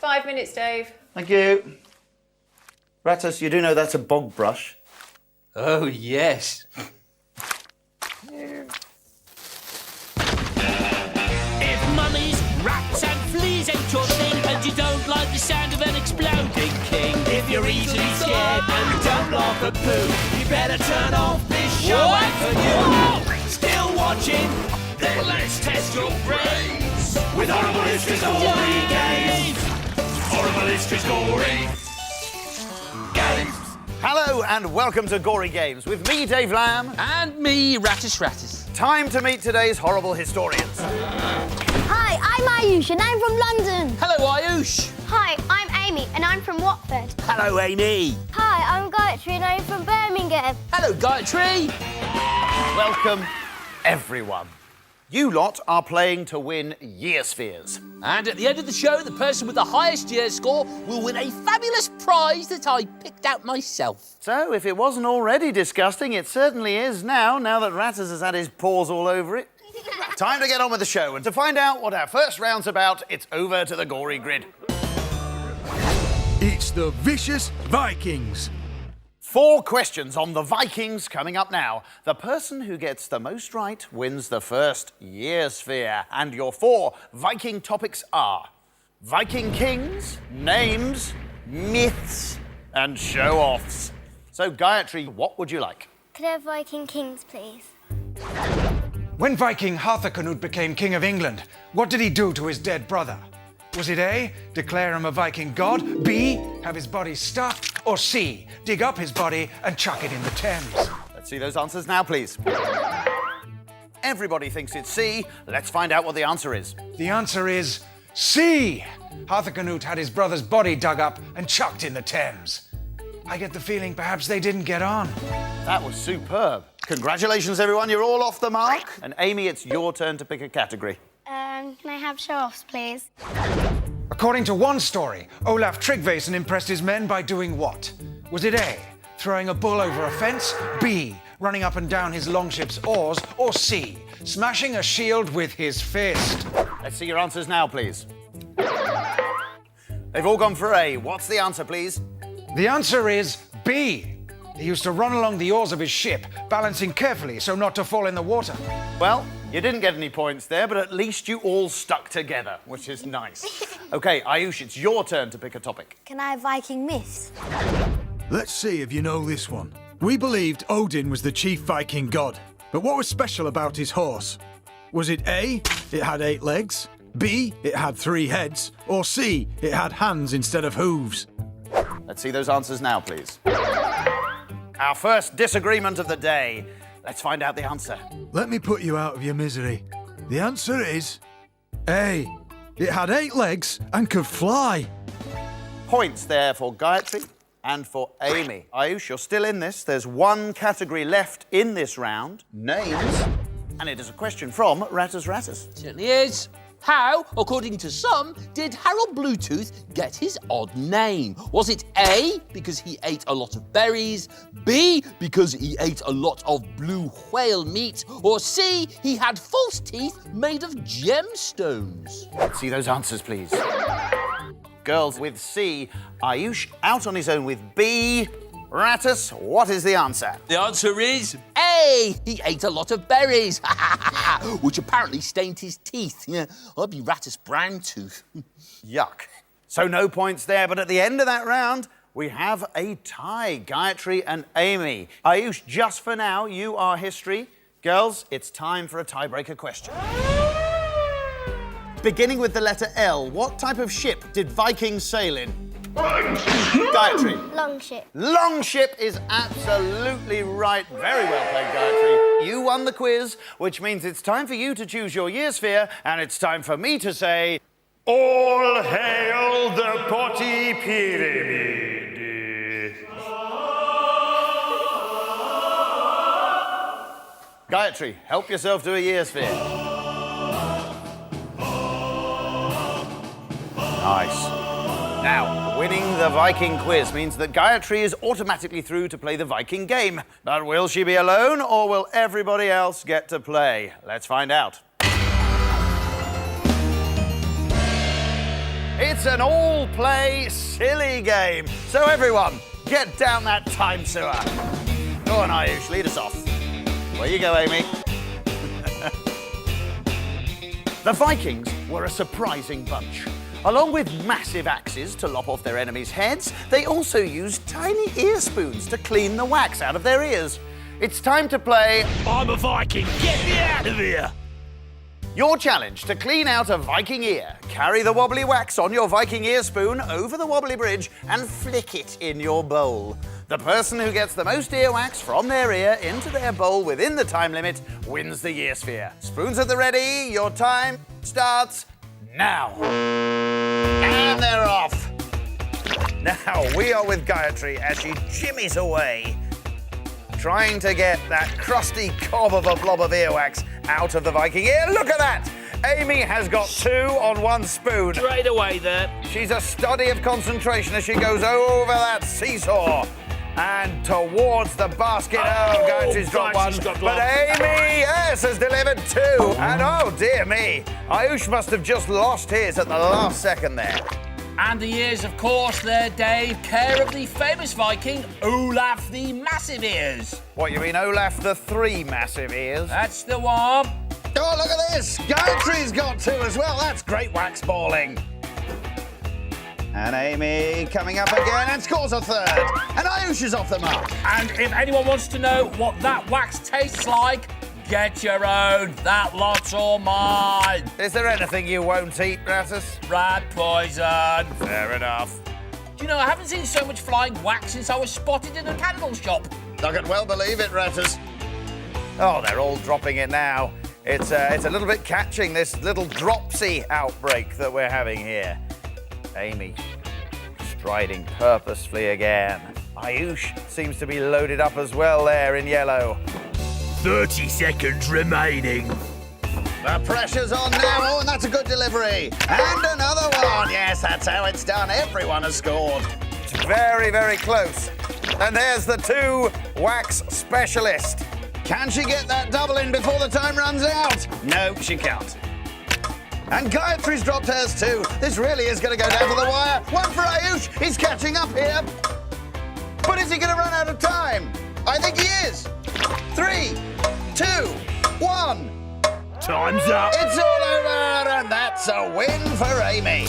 5 minutes, Dave. Thank you. Ratus, you do know that's a bog brush. Oh, yes. If mummies, rats and fleas ain't your thing, and you don't like the sound of an exploding king, if you're easily scared and you don't laugh at poo, you better turn off this show and for you. Still watching? Then let's test your brains with Horrible History's Gory Games. Horrible History's Gory Games. Hello and welcome to Gory Games with me, Dave Lamb. And me, Ratus. Time to meet today's horrible historians. Hi, I'm Ayush and I'm from London. Hello, Ayush. Hi, I'm Amy and I'm from Watford. Hello, Amy. Hi, I'm Gayatri and I'm from Birmingham. Hello, Gayatri. Welcome, everyone. You lot are playing to win year spheres. And at the end of the show, the person with the highest year score will win a fabulous prize that I picked out myself. So, if it wasn't already disgusting, it certainly is now that Ratus has had his paws all over it. Time to get on with the show, and to find out what our first round's about, it's over to the Gory grid. It's the Vicious Vikings. 4 questions on the Vikings coming up now. The person who gets the most right wins the first year sphere. And your 4 Viking topics are Viking kings, names, myths, and show-offs. So, Gayatri, what would you like? Could I have Viking kings, please? When Viking Harthacnut became King of England, what did he do to his dead brother? Was it A, declare him a Viking god, B, have his body stuffed, or C, dig up his body and chuck it in the Thames? Let's see those answers now, please. Everybody thinks it's C. Let's find out what the answer is. The answer is C. Harthacnut had his brother's body dug up and chucked in the Thames. I get the feeling perhaps they didn't get on. That was superb. Congratulations, everyone. You're all off the mark. And Amy, it's your turn to pick a category. Can I have show-offs, please? According to one story, Olaf Tryggvason impressed his men by doing what? Was it A, throwing a bull over a fence, B, running up and down his longship's oars, or C, smashing a shield with his fist? Let's see your answers now, please. They've all gone for A. What's the answer, please? The answer is B. He used to run along the oars of his ship, balancing carefully so not to fall in the water. Well, you didn't get any points there, but at least you all stuck together, which is nice. OK, Ayush, it's your turn to pick a topic. Can I have Viking myths? Let's see if you know this one. We believed Odin was the chief Viking god, but what was special about his horse? Was it A, it had 8 legs, B, it had 3 heads, or C, it had hands instead of hooves? Let's see those answers now, please. Our first disagreement of the day. Let's find out the answer. Let me put you out of your misery. The answer is A, it had 8 legs and could fly. Points there for Gayatri and for Amy. Ayush, you're still in this. There's one category left in this round, names, and it is a question from Ratus. Certainly is. How, according to some, did Harold Bluetooth get his odd name? Was it A, because he ate a lot of berries, B, because he ate a lot of blue whale meat, or C, he had false teeth made of gemstones? Let's see those answers, please. Girls with C, Ayush out on his own with B. Ratus, what is the answer? The answer is A. He ate a lot of berries, which apparently stained his teeth. Yeah, I'd be Ratus Browntooth. Yuck. So no points there, but at the end of that round, we have a tie, Gayatri and Amy. Ayush, just for now, you are history. Girls, it's time for a tiebreaker question. Beginning with the letter L, what type of ship did Vikings sail in? Gayatri. Longship. Longship is absolutely right. Very well played, Gayatri. You won the quiz, which means it's time for you to choose your year sphere, and it's time for me to say, all hail the potty pyramid. Gayatri, help yourself to a year sphere. Nice. Now, winning the Viking quiz means that Gayatri is automatically through to play the Viking game. But will she be alone, or will everybody else get to play? Let's find out. It's It's an all-play silly game. So everyone, get down that time sewer. Go on, Ayush, lead us off. Where you go, Amy. The Vikings were a surprising bunch. Along with massive axes to lop off their enemies' heads, they also used tiny ear spoons to clean the wax out of their ears. It's time to play I'm a Viking, get me out of here! your challenge to clean out a Viking ear. Carry the wobbly wax on your Viking ear spoon over the wobbly bridge and flick it in your bowl. The person who gets the most earwax from their ear into their bowl within the time limit wins the year sphere. Spoons at the ready, your time starts now. And they're off. Now we are with Gayatri as she jimmies away, trying to get that crusty cob of a blob of earwax out of the Viking ear. Look at that! Amy has got 2 on 1 spoon. Straight away there. She's a study of concentration as she goes over that seesaw and towards the basket. Oh, Gayatri's dropped right, one. she's got But one. Amy, yes, has delivered 2. And oh, dear me, Ayush must have just lost his at the last second there. And the ears, of course, they're Dave, care of the famous Viking, Olaf the Massive Ears. What, you mean Olaf the 3 massive ears? That's the one. Oh, look at this! Gayatri's got 2 as well. That's great wax balling. And Amy coming up again and scores a 3rd. And Ayush is off the mark. And if anyone wants to know what that wax tastes like, get your own. That lot's all mine. Is there anything you won't eat, Ratus? Rat poison. Fair enough. Do you know, I haven't seen so much flying wax since I was spotted in a candle shop. I can well believe it, Ratus. Oh, they're all dropping it now. It's a little bit catching, this little dropsy outbreak that we're having here. Amy striding purposefully again. Ayush seems to be loaded up as well there in yellow. 30 seconds remaining. The pressure's on now. Oh, and that's a good delivery. And another one. Yes, that's how it's done. Everyone has scored. It's very, very close. And there's the 2 wax specialist. Can she get that double in before the time runs out? No, she can't. And Gayatri's dropped hers too. This really is going to go down to the wire. 1 for Ayush. He's catching up here. But is he going to run out of time? I think he is. 3, 2, 1. Time's up. It's all over, and that's a win for Amy.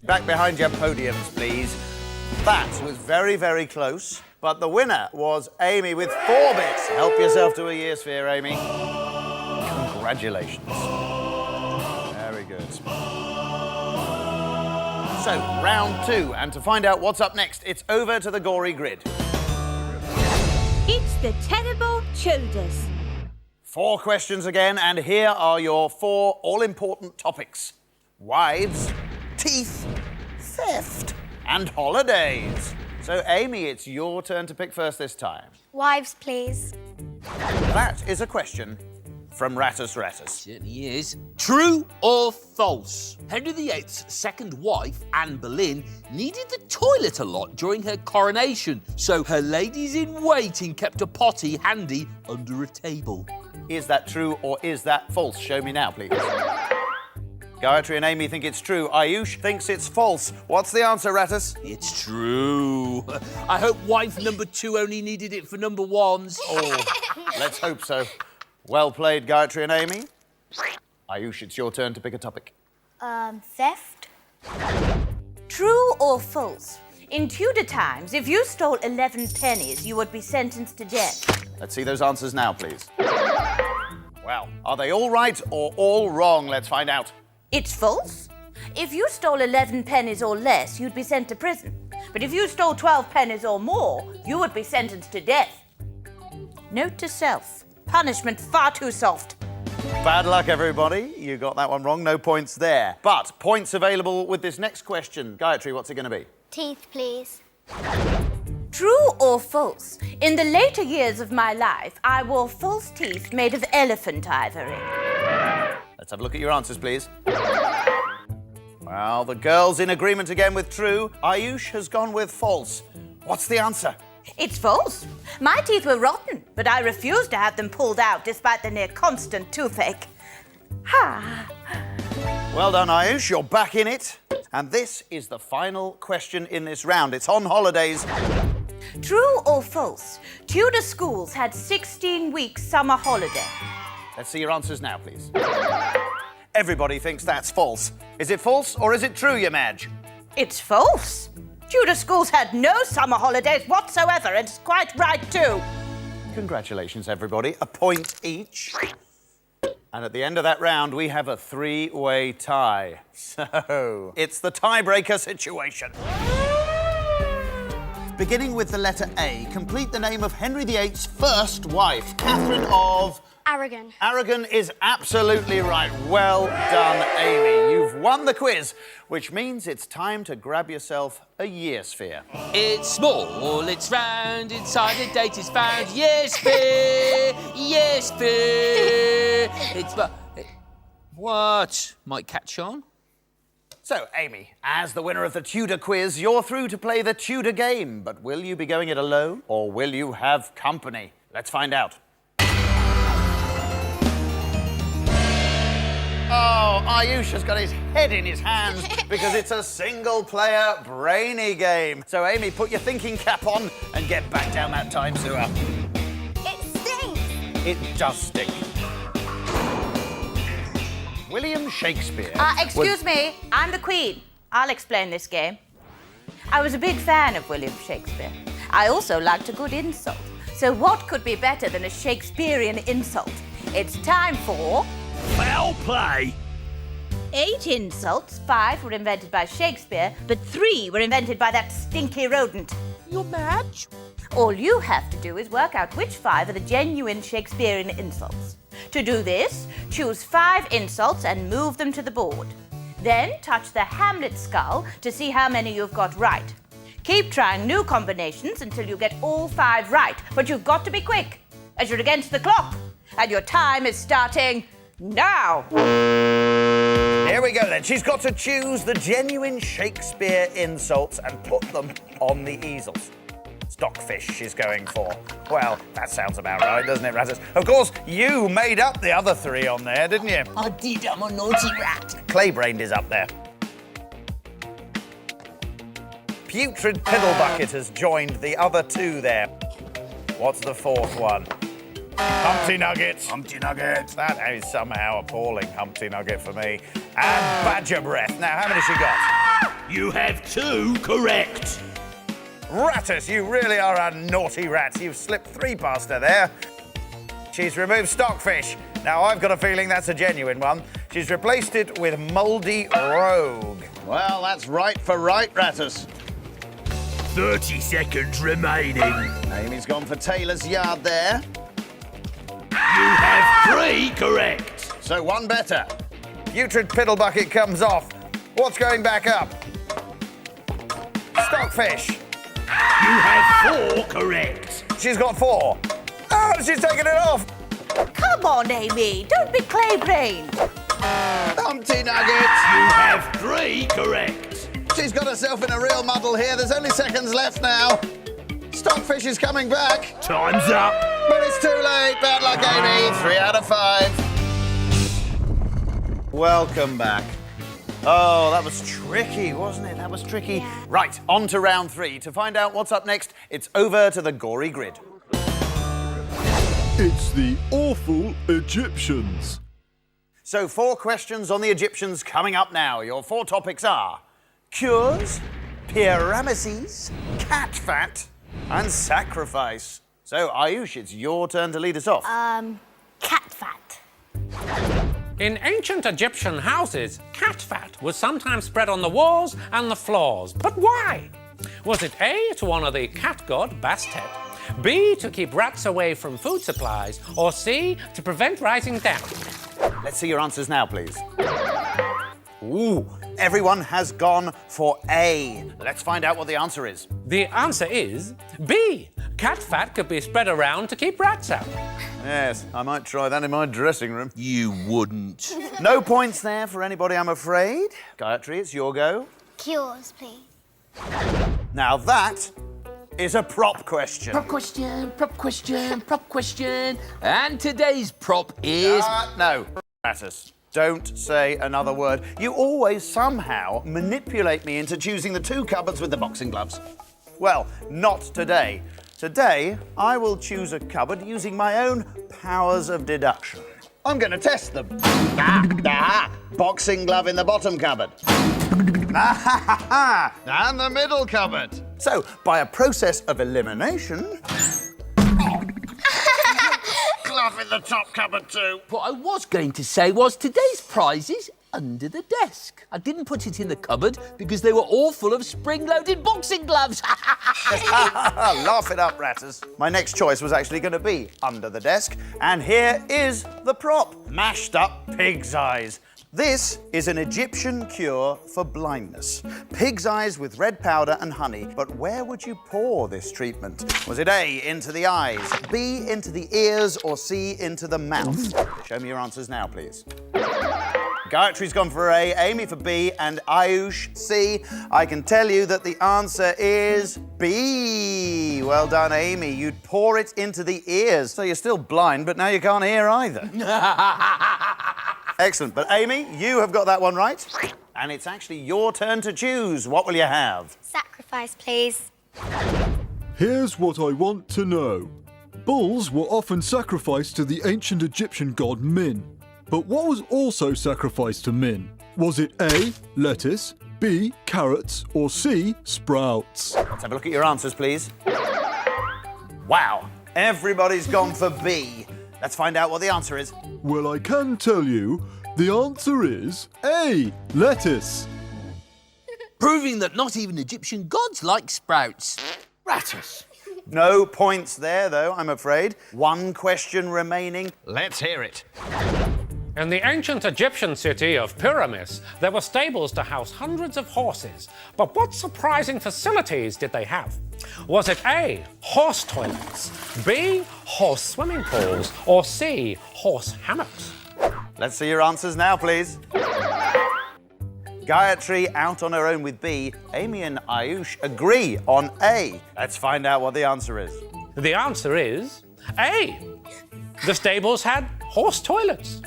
Back behind your podiums, please. That was very, very close, but the winner was Amy with 4 bits. Help yourself to a year sphere, Amy. Congratulations. Very good. So, round 2, and to find out what's up next, it's over to the Gory grid. It's the terrible childers. 4 questions again, and here are your 4 all-important topics. Wives, teeth, theft, and holidays. So, Amy, it's your turn to pick first this time. Wives, please. That is a question from Ratus Ratus. Certainly is. True or false? Henry VIII's second wife, Anne Boleyn, needed the toilet a lot during her coronation, so her ladies-in-waiting kept a potty handy under a table. Is that true or is that false? Show me now, please. Gayatri and Amy think it's true. Ayush thinks it's false. What's the answer, Ratus? It's true. I hope wife number 2 only needed it for number 1s. Oh, let's hope so. Well played, Gayatri and Amy. Ayush, it's your turn to pick a topic. Theft? True or false? In Tudor times, if you stole 11 pennies, you would be sentenced to death. Let's see those answers now, please. Well, are they all right or all wrong? Let's find out. It's false. If you stole 11 pennies or less, you'd be sent to prison. But if you stole 12 pennies or more, you would be sentenced to death. Note to self, punishment far too soft. Bad luck, everybody. You got that one wrong. No points there. But points available with this next question. Gayatri, what's it going to be? Teeth, please. True or false? In the later years of my life, I wore false teeth made of elephant ivory. Let's have a look at your answers, please. Well, the girl's in agreement again with true. Ayush has gone with false. What's the answer? It's false. My teeth were rotten, but I refused to have them pulled out despite the near constant toothache. Ha! Well done, Ayush. You're back in it. And this is the final question in this round. It's on holidays. True or false? Tudor schools had 16 weeks summer holiday. Let's see your answers now, please. Everybody thinks that's false. Is it false or is it true, your Madge? It's false. Tudor schools had no summer holidays whatsoever, and it's quite right too. Congratulations, everybody. A point each. And at the end of that round, we have a three-way tie. So, it's the tiebreaker situation. Beginning with the letter A, complete the name of Henry VIII's first wife, Catherine of... Aragon. Aragon is absolutely right. Well done, Amy. You've won the quiz, which means it's time to grab yourself a year sphere. It's small, it's round, inside a date is found. Yes, fair, yes, fair. It's what? Might catch on? So, Amy, as the winner of the Tudor quiz, you're through to play the Tudor game. But will you be going it alone, or will you have company? Let's find out. Oh, Ayush has got his head in his hands because it's a single-player brainy game. So, Amy, put your thinking cap on and get back down that time sewer. It stinks. It does stink. William Shakespeare... Excuse me, I'm the Queen. I'll explain this game. I was a big fan of William Shakespeare. I also liked a good insult. So what could be better than a Shakespearean insult? It's time for... Foul play. 8 insults, 5 were invented by Shakespeare, but 3 were invented by that stinky rodent. Your Madge? All you have to do is work out which 5 are the genuine Shakespearean insults. To do this, choose 5 insults and move them to the board. Then touch the Hamlet skull to see how many you've got right. Keep trying new combinations until you get all 5 right, but you've got to be quick, as you're against the clock, and your time is starting now. Here we go then. She's got to choose the genuine Shakespeare insults and put them on the easels. Stockfish she's going for. Well, that sounds about right, doesn't it, Ratters? Of course, you made up the other 3 on there, didn't you? I did, I'm a naughty rat. Claybrained is up there. Putrid Piddlebucket has joined the other 2 there. What's the 4th one? Humpty Nugget. Humpty Nugget. That is somehow appalling, Humpty Nugget, for me. And Badger Breath. Now, how many she got? You have 2 correct. Rattus, you really are a naughty rat. You've slipped 3 past her there. She's removed Stockfish. Now, I've got a feeling that's a genuine one. She's replaced it with Mouldy Rogue. Well, that's right for right, Rattus. 30 seconds remaining. Amy's gone for Taylor's Yard there. You have 3 correct. So 1 better. Putrid Piddlebucket comes off. What's going back up? Stockfish. You have 4 correct. She's got 4. Oh, she's taken it off. Come on, Amy, don't be clay-brained. Humpty Nugget. You have 3 correct. She's got herself in a real muddle here. There's only seconds left now. Stockfish is coming back. Time's up. But it's too late. Bad luck, Amy. 3 out of 5. Welcome back. Oh, that was tricky, wasn't it? That was tricky. Yeah. Right, on to round 3. To find out what's up next, it's over to the Gory grid. It's the awful Egyptians. So 4 questions on the Egyptians coming up now. Your 4 topics are cures, pyramises, cat fat, and sacrifice. So, Ayush, it's your turn to lead us off. Cat fat. In ancient Egyptian houses, cat fat was sometimes spread on the walls and the floors. But why? Was it A, to honour the cat god Bastet, B, to keep rats away from food supplies, or C, to prevent rising damp? Let's see your answers now, please. Ooh, everyone has gone for A. Let's find out what the answer is. The answer is B. Cat fat could be spread around to keep rats out. Yes, I might try that in my dressing room. You wouldn't. No points there for anybody, I'm afraid. Gayatri, it's your go. Cures, please. Now that is a prop question. Prop question, prop question, prop question. And today's prop is... No, Rattus. Don't say another word. You always somehow manipulate me into choosing the 2 cupboards with the boxing gloves. Well, not today. Today, I will choose a cupboard using my own powers of deduction. I'm going to test them. Boxing glove in the bottom cupboard. And the middle cupboard. So, by a process of elimination... glove in the top cupboard too. What I was going to say was today's prize is under the desk. I didn't put it in the cupboard because they were all full of spring-loaded boxing gloves. Laugh it up, Ratters. My next choice was actually going to be under the desk, and here is the prop. Mashed up pig's eyes. This is an Egyptian cure for blindness. Pig's eyes with red powder and honey. But where would you pour this treatment? Was it A, into the eyes, B, into the ears, or C, into the mouth? Show me your answers now, please. Gayatri's gone for A, Amy for B, and Ayush C. I can tell you that the answer is B. Well done, Amy. You'd pour it into the ears. So you're still blind, but now you can't hear either. Excellent. But Amy, you have got that one right. And it's actually your turn to choose. What will you have? Sacrifice, please. Here's what I want to know. Bulls were often sacrificed to the ancient Egyptian god Min. But what was also sacrificed to Min? Was it A, lettuce, B, carrots, or C, sprouts? Let's have a look at your answers, please. Wow, everybody's gone for B. Let's find out what the answer is. Well, I can tell you, the answer is A, lettuce. Proving that not even Egyptian gods like sprouts. Ratters. No points there, though, I'm afraid. One question remaining. Let's hear it. In the ancient Egyptian city of Pyramus, there were stables to house hundreds of horses. But what surprising facilities did they have? Was it A, horse toilets, B, horse swimming pools, or C, horse hammocks? Let's see your answers now, please. Gayatri out on her own with B. Amy and Ayush agree on A. Let's find out what the answer is. The answer is A. The stables had horse toilets.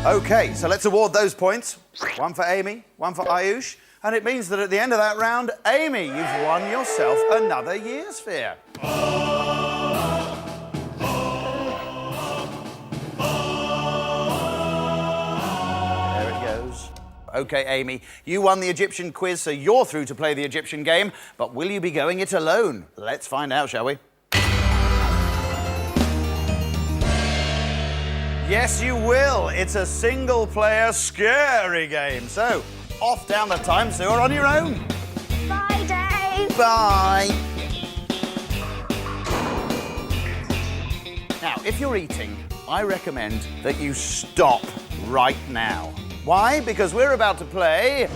OK, so let's award those points. One for Amy, one for Ayush. And it means that at the end of that round, Amy, you've won yourself another year sphere. There it goes. OK, Amy, you won the Egyptian quiz, so you're through to play the Egyptian game. But will you be going it alone? Let's find out, shall we? Yes, you will. It's a single-player scary game. So, off down the time sewer on your own. Bye, Dave. Bye. Now, if you're eating, I recommend that you stop right now. Why? Because we're about to play...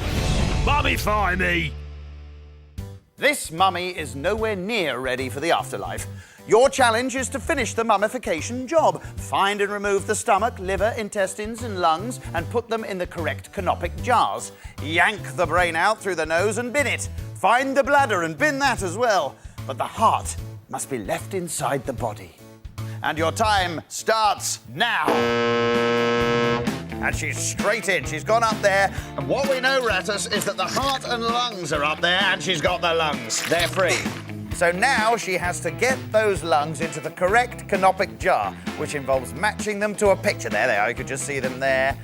Mummify me! This mummy is nowhere near ready for the afterlife. Your challenge is to finish the mummification job. Find and remove the stomach, liver, intestines and lungs and put them in the correct canopic jars. Yank the brain out through the nose and bin it. Find the bladder and bin that as well. But the heart must be left inside the body. And your time starts now. And she's straight in. She's gone up there. And what we know, Rattus, is that the heart and lungs are up there and she's got the lungs. They're free. So now she has to get those lungs into the correct canopic jar, which involves matching them to a picture. There they are, you could just see them there.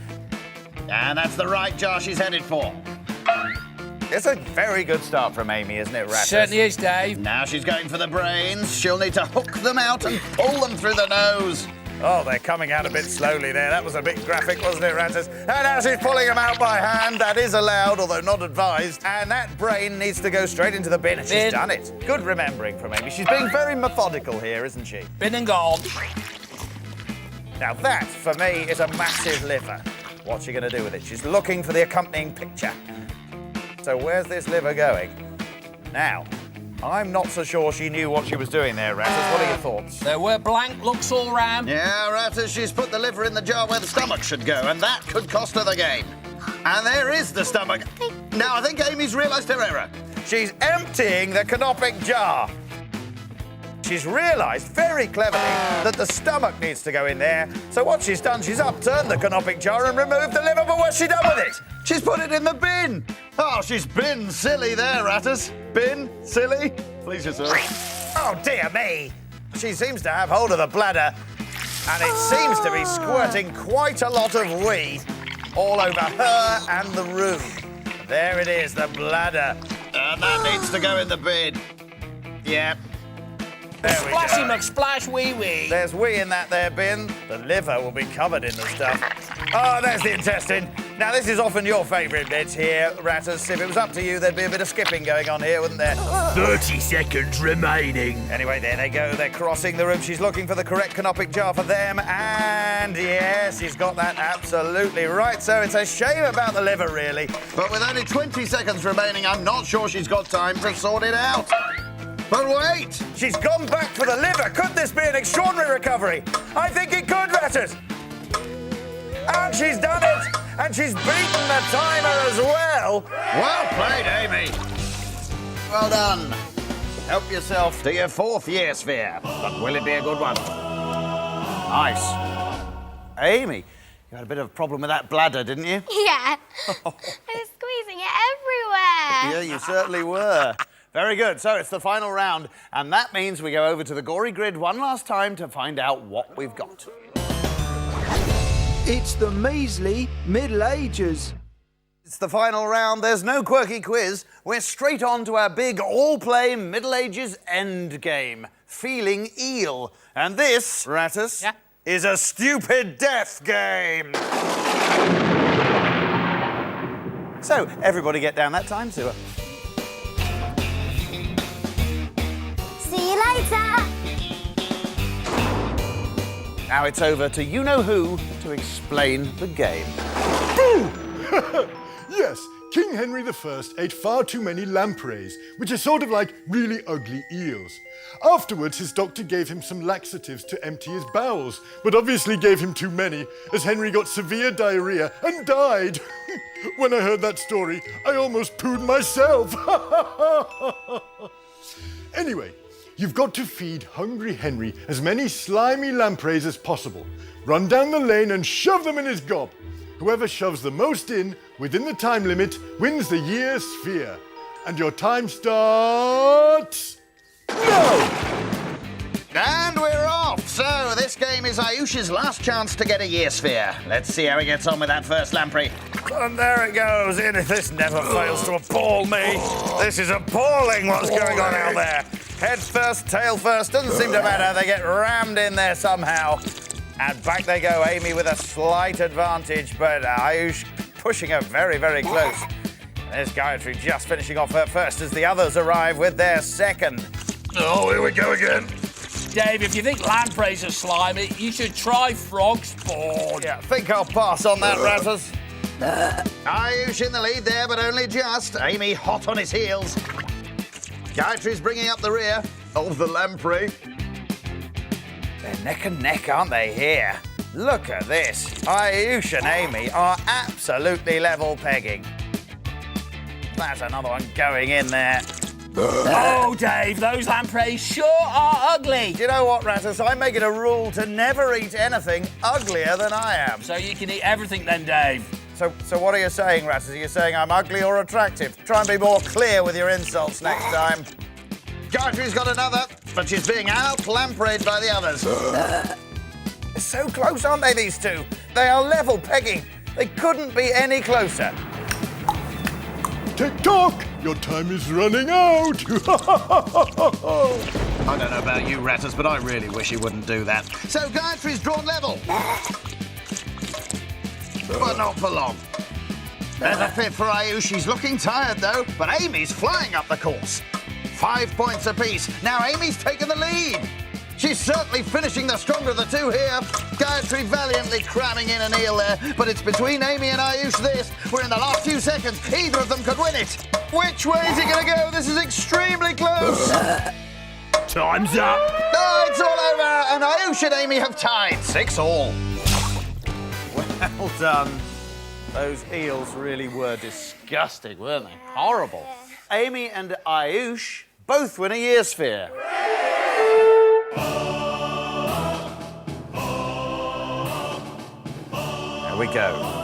And that's the right jar she's headed for. It's a very good start from Amy, isn't it, Rattus? Certainly is, Dave. Now she's going for the brains. She'll need to hook them out and pull them through the nose. Oh, they're coming out a bit slowly there. That was a bit graphic, wasn't it, Rattus? And now she's pulling them out by hand. That is allowed, although not advised. And that brain needs to go straight into the bin, and she's done it. Good remembering from Amy. She's being very methodical here, isn't she? Bin and gone. Now that, for me, is a massive liver. What's she going to do with it? She's looking for the accompanying picture. So where's this liver going? Now, I'm not so sure she knew what she was doing there, Rattus. What are your thoughts? There were blank looks all round. Yeah, Rattus, she's put the liver in the jar where the stomach should go, and that could cost her the game. And there is the stomach. Now, I think Amy's realised her error. She's emptying the canopic jar. She's realised very cleverly that the stomach needs to go in there. So what she's done, she's upturned the canopic jar and removed the liver, but what's she done with it? She's put it in the bin. Oh, she's been silly there, Ratters. Bin, silly. Please yourself. Oh, dear me. She seems to have hold of the bladder, and it seems to be squirting quite a lot of wee all over her and the room. There it is, the bladder. And that needs to go in the bin. Yeah. There we Splashy go. McSplash wee wee. There's wee in that there bin. The liver will be covered in the stuff. Oh, there's the intestine. Now, this is often your favourite bit here, Ratters. If it was up to you, there'd be a bit of skipping going on here, wouldn't there? 30 seconds remaining. Anyway, there they go. They're crossing the room. She's looking for the correct canopic jar for them. And, yes, she's got that absolutely right. So it's a shame about the liver, really. But with only 20 seconds remaining, I'm not sure she's got time to sort it out. But wait! She's gone back for the liver. Could this be an extraordinary recovery? I think it could, Ratters. And she's done it. And she's beaten the timer as well. Well played, Amy. Well done. Help yourself to your 4th year sphere. But will it be a good one? Nice. Amy, you had a bit of a problem with that bladder, didn't you? Yeah. I was squeezing it everywhere. Yeah, you certainly were. Very good. So it's the final round, and that means we go over to the Gory grid one last time to find out what we've got. It's the measly Middle Ages. It's the final round. There's no quirky quiz. We're straight on to our big all-play Middle Ages end game, Feeling Eel. And this, Ratters, is a stupid death game. So, everybody get down that time sewer. See you later. Now it's over to you-know-who to explain the game. Yes, King Henry I ate far too many lampreys, which are sort of like really ugly eels. Afterwards, his doctor gave him some laxatives to empty his bowels, but obviously gave him too many, as Henry got severe diarrhea and died. When I heard that story, I almost pooed myself. Anyway, you've got to feed hungry Henry as many slimy lampreys as possible. Run down the lane and shove them in his gob. Whoever shoves the most in within the time limit wins the year sphere. And your time starts now! And we're off! So, this game is Ayush's last chance to get a year sphere. Let's see how he gets on with that first lamprey. And there it goes. This never fails to appall me. This is appalling what's going on out there. Head first, tail first, doesn't seem to matter. They get rammed in there somehow. And back they go, Amy with a slight advantage, but Ayush pushing her very, very close. There's Gayatri just finishing off her first as the others arrive with their second. Oh, here we go again. Dave, if you think lampreys are slimy, you should try frog spawn. Yeah, think I'll pass on that, Ratters. Ayush in the lead there, but only just. Amy hot on his heels. Gayatri's bringing up the rear of the lamprey. They're neck and neck, aren't they, here? Look at this. Ayush and Amy are absolutely level pegging. That's another one going in there. Oh, Dave, those lampreys sure are ugly. Do you know what, Ratters? I'm making a rule to never eat anything uglier than I am. So you can eat everything then, Dave. So what are you saying, Ratters? Are you saying I'm ugly or attractive? Try and be more clear with your insults next time. Gayatri's got another, but she's being out-lampreyed by the others. They're so close, aren't they, these two? They are level pegging. They couldn't be any closer. Tick-tock! Your time is running out! I don't know about you, Ratters, but I really wish he wouldn't do that. So Gayatri's drawn level. But not for long. There's a fifth for Ayush. She's looking tired, though, but Amy's flying up the course. 5 points apiece. Now Amy's taken the lead. She's certainly finishing the stronger of the two here. Gayatri valiantly cramming in an eel there, but it's between Amy and Ayush this. We're in the last few seconds. Either of them could win it. Which way is it going to go? This is extremely close. Time's up. Oh, it's all over, and Ayush and Amy have tied 6-all. Well done. Those eels really were disgusting, weren't they? Horrible. Amy and Ayush both win a year sphere. There we go.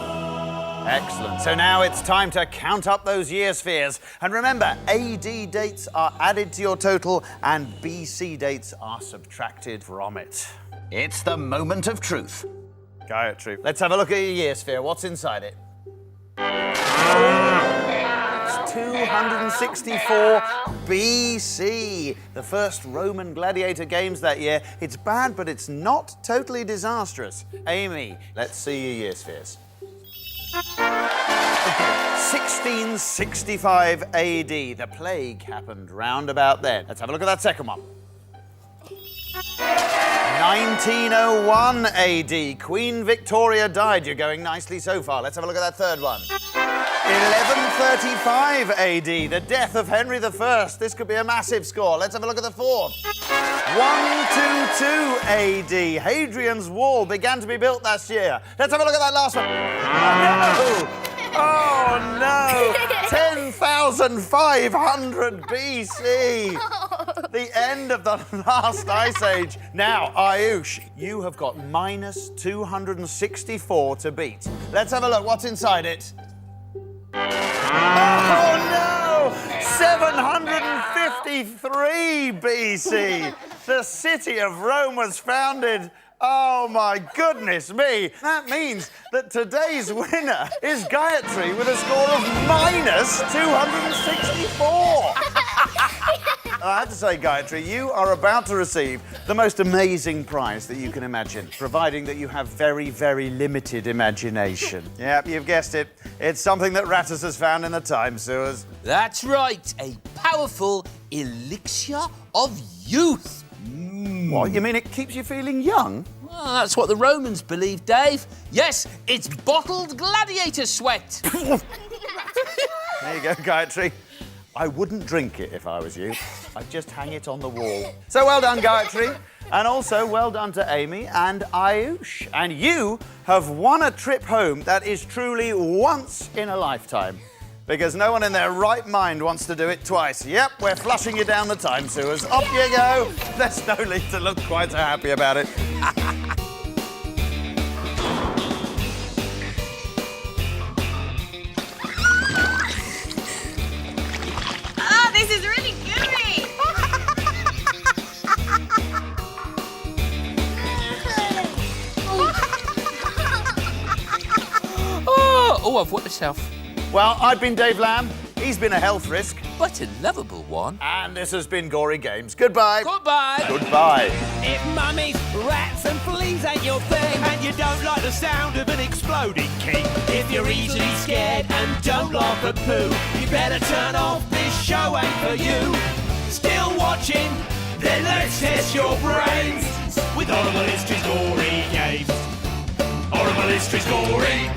Excellent. So now it's time to count up those year spheres. And remember, AD dates are added to your total and BC dates are subtracted from it. It's the moment of truth. Gayatri, let's have a look at your year sphere. What's inside it? It's 264 BC, the first Roman gladiator games that year. It's bad, but it's not totally disastrous. Amy, let's see your year spheres. 1665 AD. The plague happened round about then. Let's have a look at that second one. 1901 AD. Queen Victoria died. You're going nicely so far. Let's have a look at that third one. 1135 AD. The death of Henry I. This could be a massive score. Let's have a look at the fourth. 122 AD. Hadrian's Wall began to be built last year. Let's have a look at that last one. Oh no! 10,500 BC! The end of the last ice age. Now, Ayush, you have got minus 264 to beat. Let's have a look. What's inside it? Oh no! 753 BC! The city of Rome was founded. Oh my goodness me! That means that today's winner is Gayatri with a score of minus 264. I have to say, Gayatri, you are about to receive the most amazing prize that you can imagine, providing that you have very, very limited imagination. Yep, you've guessed it. It's something that Rattus has found in the time sewers. That's right, a powerful elixir of youth. What, you mean it keeps you feeling young? Well, that's what the Romans believed, Dave. Yes, it's bottled gladiator sweat. There you go, Gayatri. I wouldn't drink it if I was you. I'd just hang it on the wall. So well done, Gayatri. And also well done to Amy and Ayush. And you have won a trip home that is truly once in a lifetime. Because no one in their right mind wants to do it twice. Yep, we're flushing you down the time sewers. Off you go. There's no need to look quite so happy about it. Oh, this is really gooey. Oh, I've wet myself. Well, I've been Dave Lamb. He's been a health risk. But a lovable one. And this has been Gory Games. Goodbye. Goodbye. Goodbye. If mummies, rats and fleas ain't your thing, and you don't like the sound of an exploding king, if you're easily scared and don't laugh at poo, you better turn off, this show ain't for you. Still watching? Then let's test your brains with Horrible History's Gory Games. Horrible History's Gory